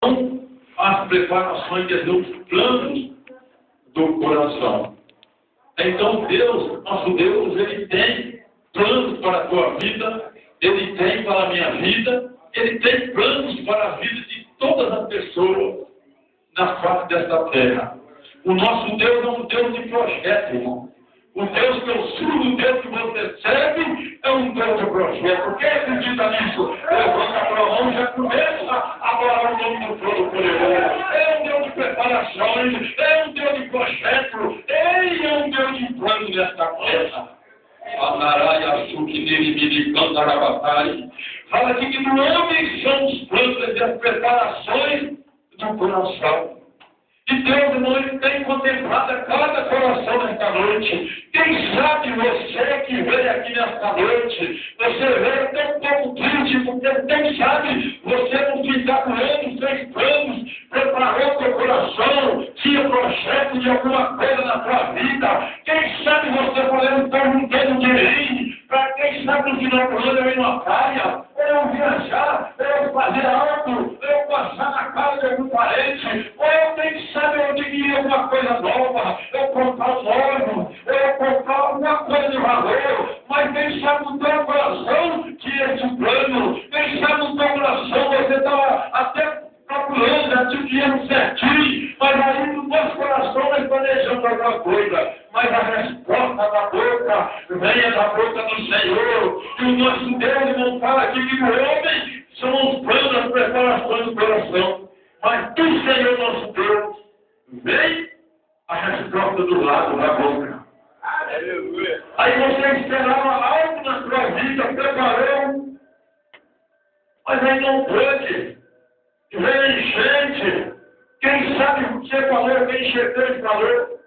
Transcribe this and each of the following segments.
as preparações, quer dizer, os planos do coração. Então Deus, nosso Deus, Ele tem planos para a tua vida, Ele tem para a minha vida, Ele tem planos para a vida de todas as pessoas na face desta terra. O nosso Deus é um Deus de projeto, irmão. O Deus que eu sirvo, o Deus que você serve, é um Deus de projeto. Quem acredita nisso? Levanta a mão, já começa a adorar o nome do Todo-Poderoso. É um Deus de preparações, é um Deus de projeto, Ele é um Deus de plano nesta terra. Fala aqui que no homem são os planos e as preparações do coração. E Deus, irmão, Ele tem contemplado a cada coração nesta noite. Quem sabe você que veio aqui nesta noite, você veio tão pouco triste, porque quem sabe você não ficar doendo, fez planos, preparou teu coração, tinha projeto de alguma coisa na tua vida. Quem sabe você falando, então não tenho dinheiro, para quem sabe no final do ano eu ir numa praia, eu viajar, eu fazer algo, eu passar na casa de algum parente, ou eu quem sabe eu adquirir alguma coisa nova, eu comprar um óleo, eu comprar alguma coisa de valor, mas quem sabe no teu coração tinha esse plano, quem sabe no teu coração você estava até procurando, já tinha o dinheiro certinho, mas aí no nosso coração nós planejamos alguma coisa, mas a resposta da boca venha da boca do Senhor, e o nosso Deus não fala aqui que no homem são os planos, as preparações do coração, mas do Senhor nosso Deus vem a resposta do lado da boca. Aleluia. Aí você esperava algo na sua vida, preparou, mas aí não pôde. Vem enchente. Quem sabe você falou, quem encheu falou.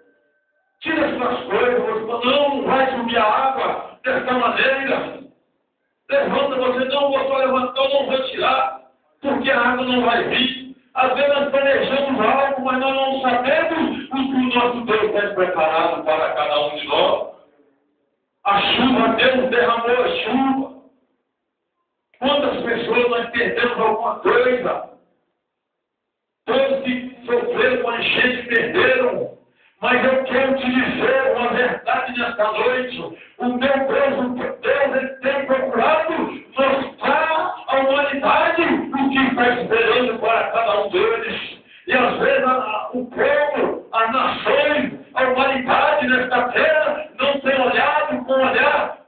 Tira suas coisas, você falou, não vai subir a água dessa maneira. Levanta, você não vou só levantar, eu não vou tirar, porque a água não vai vir. Às vezes nós planejamos algo, mas nós não sabemos o que o nosso Deus tem preparado para cada um de nós. A chuva, Deus derramou a chuva. Quantas pessoas nós perdemos alguma coisa? Todos que sofreram com a enchente perderam. Mas eu quero te dizer uma verdade nesta noite. O meu Deus, Ele tem procurado mostrar à humanidade o que está esperando para cada um deles. E às vezes o povo, as nações, a humanidade nesta terra não tem olhado com o olhar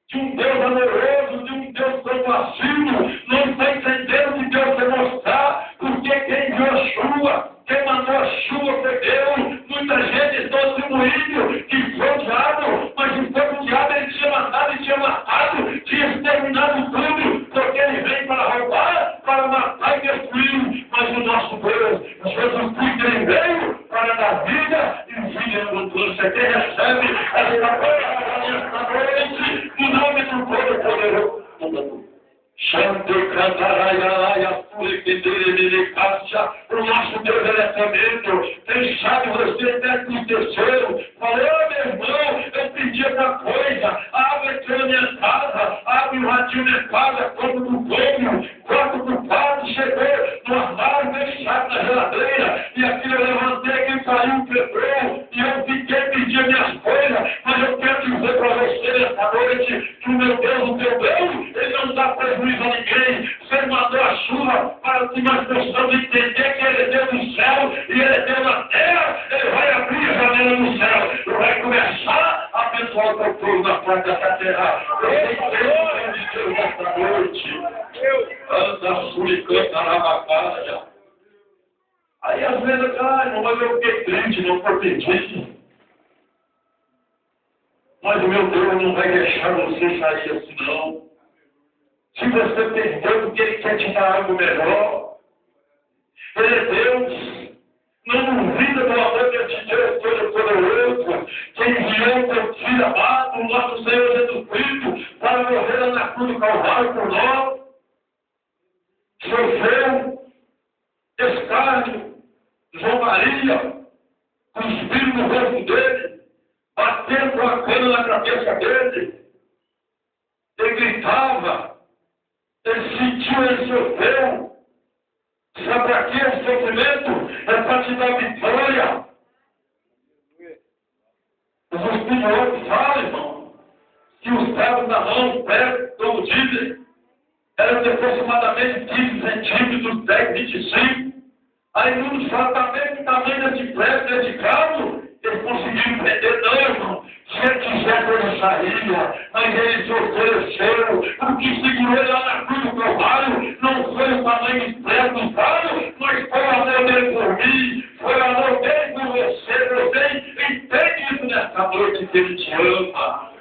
de um Deus amoroso, de um Deus compassivo, não está entendendo o que Deus quer mostrar, porque quem viu a chuva, quem mandou a chuva foi Deus. Muita gente está atribuindo que foi o diabo, mas se foi o diabo, ele tinha matado e tinha matado, tinha exterminado tudo, porque ele vem para roubar, para matar e destruir. Mas o nosso Deus, Jesus Cristo, ele veio para dar vida e vida abundância. Quem recebe essa noite, no nome do Todo-Poderoso. O nosso Deus é tremendo. Quem sabe você até aconteceu. Falou, meu irmão, eu pedi outra coisa. Abre aqui na minha casa, abre o radinho na minha casa, compra do como, corta do prato, chegou no armário, quem sabe na geladeira. E aquilo eu levantei, quem saiu, quebrou. E eu fiquei pedindo minhas coisas. Mas eu quero dizer para você nessa noite que o meu Deus, o teu Deus, ele não dá prejuízo a ninguém. Você mandou a chuva para que nós possamos entender que Ele é Deus do céu e Ele é Deus da terra. Ele vai abrir a janela no céu e vai começar a abençoar o teu povo na parte dessa terra. Eu tenho de Deus nesta noite. Anda, suricanta na batalha. Aí às vezes, não, mas eu fiquei triste, não protendi. Mas o meu Deus não vai deixar você sair assim, não. Se você perdeu, porque Ele quer te dar algo melhor. Ele é Deus. Não duvida do amor de Deus Todo-Poderoso, que enviou o teu Filho amado, o nosso Senhor Jesus Cristo, para morrer na cruz do Calvário por nós. Sofreu escárnio, zombaria, cuspindo no rosto dele, batendo com a cana na cabeça dele. Ele gritava. Ele sentiu, ele sofreu. Sabe para quê? esse sofrimento é para te dar vitória. Os estudiosos falam, irmão, que os cabos da mão, os pés, como dizem, eram de aproximadamente 15 centímetros, 10, 25. Aí muitos falam também que o tamanho desse prego, desse cabo, eles conseguiram prender, não, irmão. Se ele quiser, ele saía, mas ele se ofereceu. O que segurou ele lá na cruz do Calvário não foi o tamanho do prego do cabo, mas foi o amor dele por mim, foi o amor dele por você. Você entende isso nessa noite que ele te ama.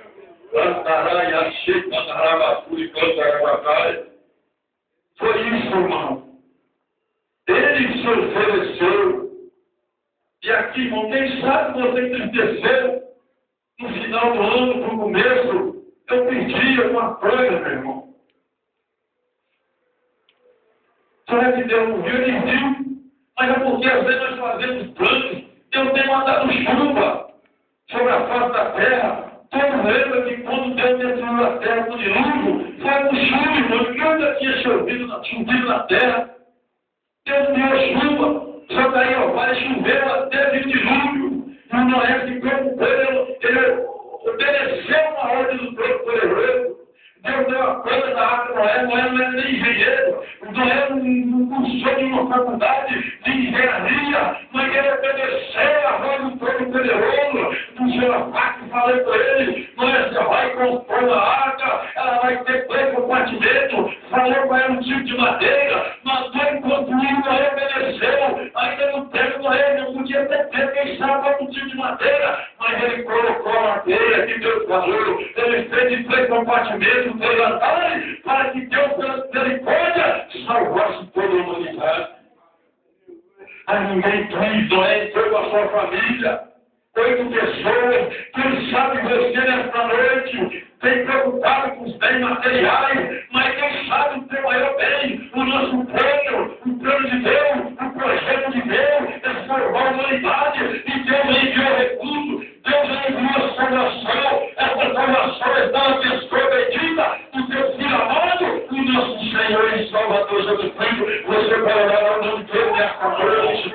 Foi isso, irmão. Ele se ofereceu. E aqui, irmão, quem sabe você entristeceu no final do ano, no começo, eu pedi alguma coisa, meu irmão. Será que Deus não viu? Ele viu. Mas é porque às vezes nós fazemos planos. Deus tem mandado chuva sobre a face da terra. Todo lembra que quando Deus destruiu a terra com dilúvio, foi com chuva, irmão. Nunca tinha chovido na terra. Deus deu chuva. Só que aí, ó, vai chover até de dilúvio. E o Noé ficou com ele obedeceu uma ordem do Todo-Poderoso. Deus deu a coisa da água Noé não era nem engenheiro. Noé não cursou de uma faculdade de engenharia, mas ele obedeceu a ordem do Todo-Poderoso. Do Jeová que falei com ele, Noé, você vai compor a arca, ela vai ter pleno compartimento. Falou com ela um tipo de madeira, mandou ele construir, Noé obedeceu. Ainda não teve Noé, não podia ter pego, quem sabe outro tipo de madeira, mas ele colocou a madeira que Deus falou, ele fez de pleno compartimento, fez altares, para que Deus, pela misericórdia, salvasse toda a humanidade. Aí ninguém quis, Noé foi com a sua família, 8 pessoas, quem sabe você nesta noite tem preocupado com os bens materiais, mas quem sabe o teu maior bem, o nosso plano, o plano de Deus, o projeto de Deus, é salvar a humanidade, e Deus enviou recursos, Deus enviou a salvação, essa salvação está na pessoa bendita do teu Filho amado, o nosso Senhor e Salvador Jesus Cristo. Você vai orar ao nome dele nesta noite.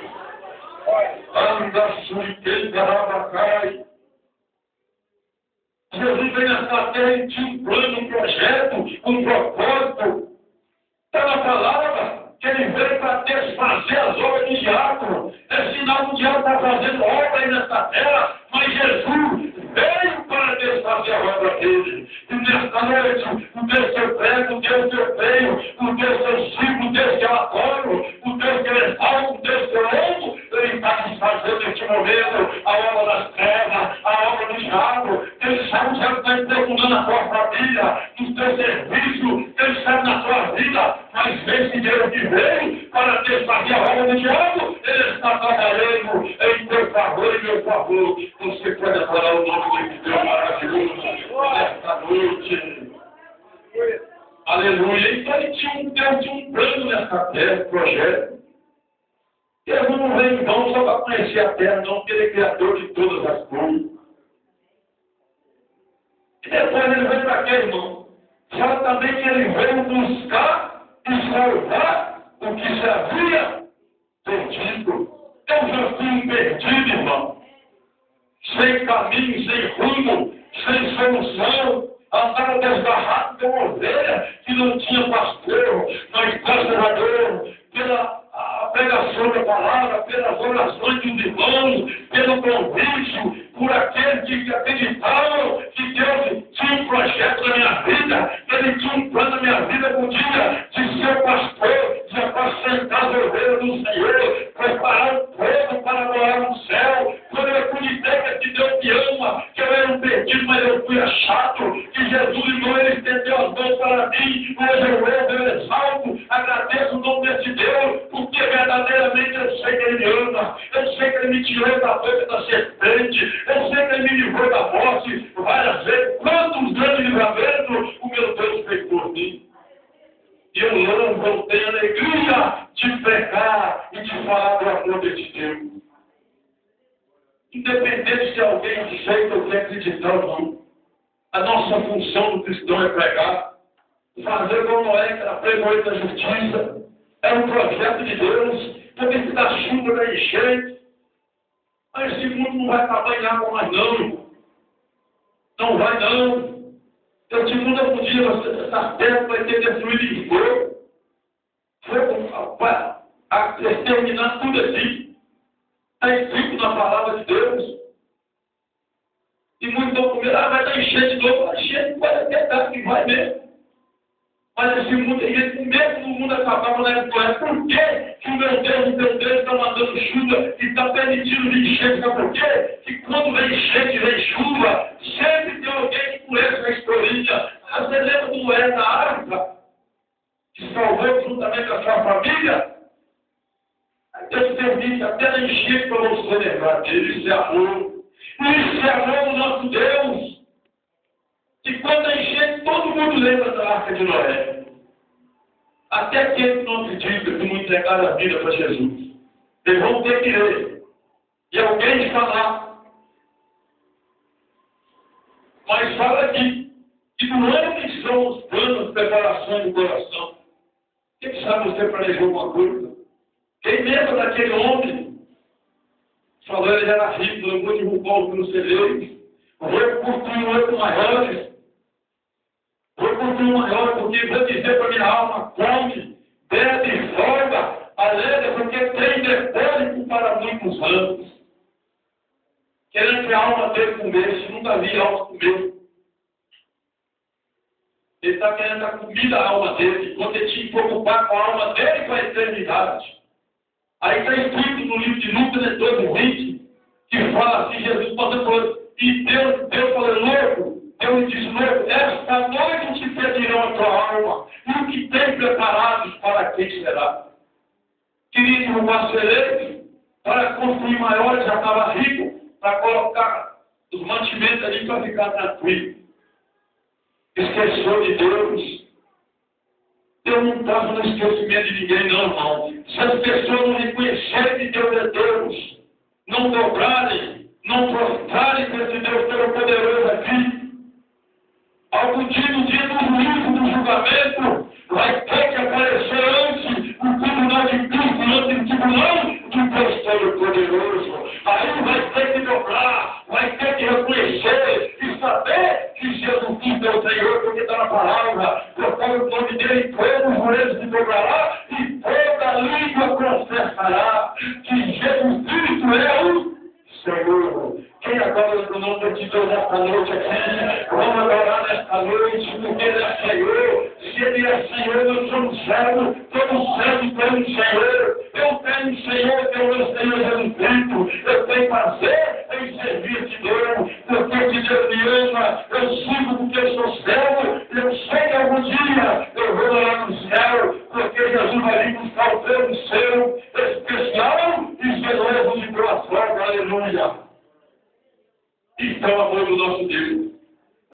Anda, suíte, garabacai. Jesus veio nessa terra e tinha um plano, um projeto, um propósito. Está na palavra que ele veio para desfazer as obras do diabo. É sinal que o diabo está fazendo obra aí nessa terra, mas Jesus veio para desfazer a obra dele. E nesta noite, o Deus que eu prego, o Deus que eu creio, o Deus que eu sigo, o Deus que eu adoro, o Deus que eu exalto, o Deus que eu amo, ele está desfazendo neste momento a obra das trevas, a obra do diabo. Ele sabe o que está impregnando na tua família, no teu serviço, ele sabe na tua vida, mas esse Deus que veio para desfazer a obra do diabo, ele está trabalhando em teu favor e meu favor. Você pode falar o nome de Deus maravilhoso nesta noite. Aleluia. Então ele tinha um plano nessa terra, um projeto. Deus não veio em vão só para conhecer a terra, não, porque ele é criador de todas as coisas. E depois ele veio para quê, irmão? Fala também que ele veio buscar e salvar o que se havia perdido. Eu já fui perdido, irmão. Sem caminho, sem rumo, sem solução. Andava desgarrado de uma ovelha que não tinha pastor. Mas, graças a Deus, pela pregação da palavra, pelas orações dos irmãos, pelo convite, por aqueles que acreditavam que Deus tinha um projeto na minha vida, Ele tinha um plano na minha vida um dia de ser pastor, de apacentar as ovelhas do Senhor, preparar um povo para morar no céu. Quando eu acreditei que Deus me ama, que eu era um perdido, mas eu fui achado, que Jesus, irmão, Ele estendeu as mãos para mim, hoje eu louvo, eu exalto, agradeço o nome desse Deus, porque verdadeiramente eu sei que Ele me ama, eu sei que Ele me tirou da boca da serpente, eu sei que Ele me livrou da morte várias vezes. Quantos grandes livramentos o meu Deus fez por mim. E eu louvo, eu tenho alegria de pregar e de falar do amor desse Deus. Independente se alguém aceita ou quer acreditar ou não, a nossa função do cristão é pregar, fazer como Noé, que era pregoeiro da justiça. É um projeto de Deus, porque chuva, da enchente. Mas esse mundo não vai acabar em água mais não. Não vai não. Esse mundo algum dia, essa terra vai ser destruída em fogo. Fogo para exterminar tudo assim. Está escrito na palavra de Deus. E muitos vão comer, vai dar enchente de novo. A enchente pode ter que vai mesmo. Mas esse mundo, mesmo o mundo acabar na época, por que o meu Deus está mandando chuva e está permitindo vir enchente? Por quê? Que quando vem enchente, vem chuva, sempre tem alguém que conhece a historinha. Você lembra do Noé da arca, que salvou juntamente com a sua família? Deus permite até na enchente para você lembrar dele. Isso é amor. Isso é amor do nosso Deus. E quando a enchente, todo mundo lembra da arca de Noé. Até aqueles que não acreditam, que não entregaram a vida para Jesus. Eles vão ter que ler. E alguém falar. Mas fala aqui. Que não é que são os planos, preparações do coração. Quem sabe você planejou alguma coisa? Quem lembra daquele homem? Falou, ele era rico, eu vou derrubar o meu celeiro. Vou construir um outro maior. Vou construir um maior, porque vou dizer para minha alma, come, bebe e folga, alegra, porque tem depósito para muitos anos. Querendo que a alma dele comesse, nunca vi a alma comer. Ele está querendo dar comida à alma dele, quando ele tinha que preocupar com a alma dele para a eternidade. Aí está escrito no livro de Lucas 12:20, que fala assim, Jesus falou, e Deus falou, louco, Deus disse, louco, esta noite te pedirão a tua alma, e o que tem preparados para quem será? Queria derrubar celeiros, para construir maiores, já estava rico, para colocar os mantimentos ali para ficar tranquilo. Esqueceu de Deus. Deus não estava no esquecimento de ninguém, não, irmão. Se as pessoas não reconhecerem que Deus é Deus, não dobrarem, não prostrarem para esse Deus Todo-Poderoso aqui, algum dia, no dia do juízo, do julgamento, vai ter que aparecer antes o tribunal de Cristo, antes do tribunal de Deus Todo-Poderoso. Aí vai ter que dobrar, vai ter que reconhecer e saber que Jesus Cristo é o Senhor, porque está na palavra, colocar o nome dele em todos os joelhos se dobrará e toda língua confessará que Jesus Cristo é o Senhor. Quem agora no nome de Deus nesta noite aqui, vamos adorar nesta noite, porque Ele é Senhor. Se Ele é Senhor, nós somos servos, todos servos pelo Senhor. Eu tenho um Senhor, que é o meu Senhor Jesus Cristo. Eu tenho prazer em servir de Deus, porque Deus me ama. Eu sigo porque eu sou servo. Eu sei que algum dia eu vou lá no céu, porque Jesus vai vir buscar o prêmio seu, especial e zeloso de boa sorte. Aleluia. Então, amor do nosso Deus,